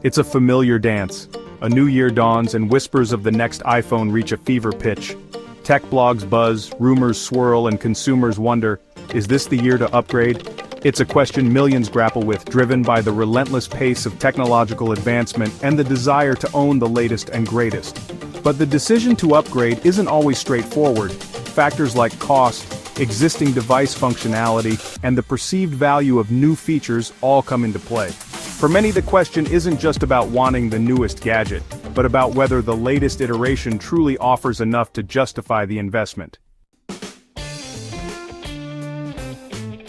It's a familiar dance. A new year dawns and whispers of the next iPhone reach a fever pitch. Tech blogs buzz, rumors swirl, and consumers wonder, is this the year to upgrade? It's a question millions grapple with, driven by the relentless pace of technological advancement and the desire to own the latest and greatest. But the decision to upgrade isn't always straightforward. Factors like cost, existing device functionality, and the perceived value of new features all come into play. For many, the question isn't just about wanting the newest gadget, but about whether the latest iteration truly offers enough to justify the investment.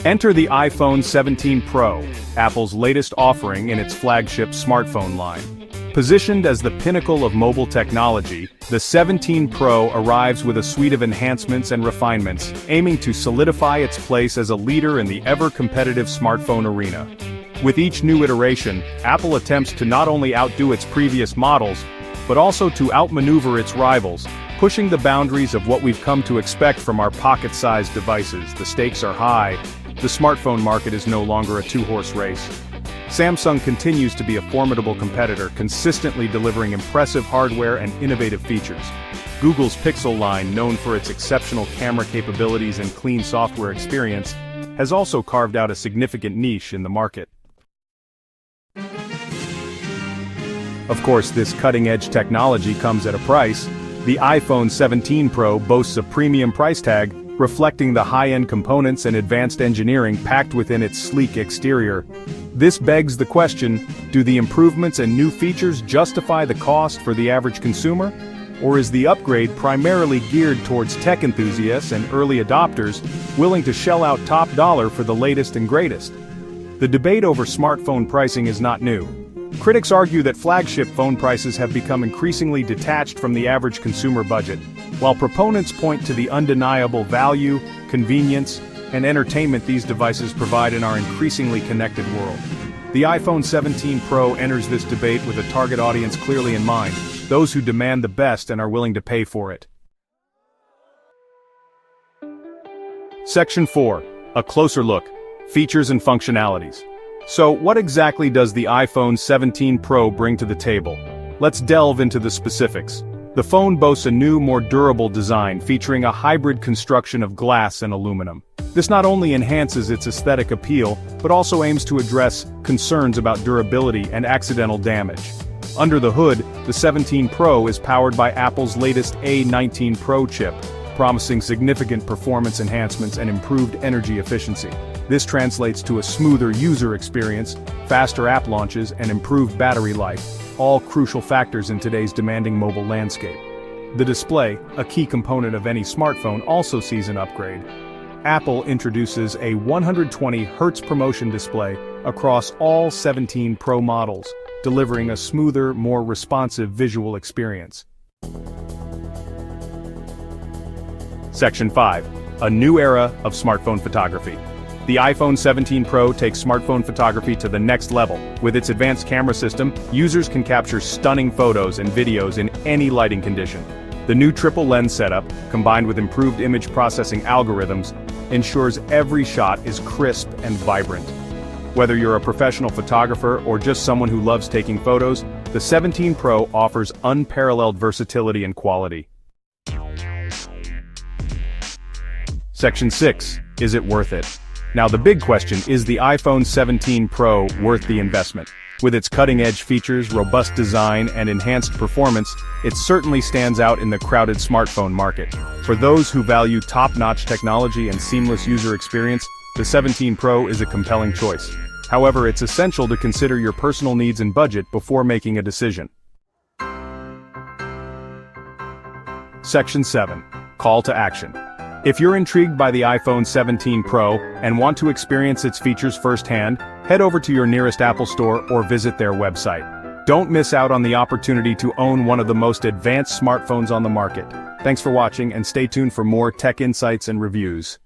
Enter the iPhone 17 Pro, Apple's latest offering in its flagship smartphone line. Positioned as the pinnacle of mobile technology, the 17 Pro arrives with a suite of enhancements and refinements, aiming to solidify its place as a leader in the ever-competitive smartphone arena. With each new iteration, Apple attempts to not only outdo its previous models, but also to outmaneuver its rivals, pushing the boundaries of what we've come to expect from our pocket-sized devices. The stakes are high. The smartphone market is no longer a two-horse race. Samsung continues to be a formidable competitor, consistently delivering impressive hardware and innovative features. Google's Pixel line, known for its exceptional camera capabilities and clean software experience, has also carved out a significant niche in the market. Of course, this cutting-edge technology comes at a price. The iPhone 17 Pro boasts a premium price tag, reflecting the high-end components and advanced engineering packed within its sleek exterior. This begs the question, do the improvements and new features justify the cost for the average consumer? Or is the upgrade primarily geared towards tech enthusiasts and early adopters, willing to shell out top dollar for the latest and greatest? The debate over smartphone pricing is not new. Critics argue that flagship phone prices have become increasingly detached from the average consumer budget, while proponents point to the undeniable value, convenience, and entertainment these devices provide in our increasingly connected world. The iPhone 17 Pro enters this debate with a target audience clearly in mind, those who demand the best and are willing to pay for it. Section 4. A closer look. Features and functionalities. So, what exactly does the iPhone 17 Pro bring to the table? Let's delve into the specifics. The phone boasts a new, more durable design featuring a hybrid construction of glass and aluminum. This not only enhances its aesthetic appeal, but also aims to address concerns about durability and accidental damage. Under the hood, the 17 Pro is powered by Apple's latest A19 Pro chip, promising significant performance enhancements and improved energy efficiency. This translates to a smoother user experience, faster app launches, and improved battery life, all crucial factors in today's demanding mobile landscape. The display, a key component of any smartphone, also sees an upgrade. Apple introduces a 120Hz promotion display across all 17 Pro models, delivering a smoother, more responsive visual experience. Section 5. A new era of smartphone photography. The iPhone 17 Pro takes smartphone photography to the next level. With its advanced camera system, users can capture stunning photos and videos in any lighting condition. The new triple lens setup, combined with improved image processing algorithms, ensures every shot is crisp and vibrant. Whether you're a professional photographer or just someone who loves taking photos, the 17 Pro offers unparalleled versatility and quality. Section 6. Is it worth it? Now the big question, is the iPhone 17 Pro worth the investment? With its cutting-edge features, robust design, and enhanced performance, it certainly stands out in the crowded smartphone market. For those who value top-notch technology and seamless user experience, the 17 Pro is a compelling choice. However, it's essential to consider your personal needs and budget before making a decision. Section 7. Call to action. If you're intrigued by the iPhone 17 Pro and want to experience its features firsthand, head over to your nearest Apple store or visit their website. Don't miss out on the opportunity to own one of the most advanced smartphones on the market. Thanks for watching and stay tuned for more tech insights and reviews.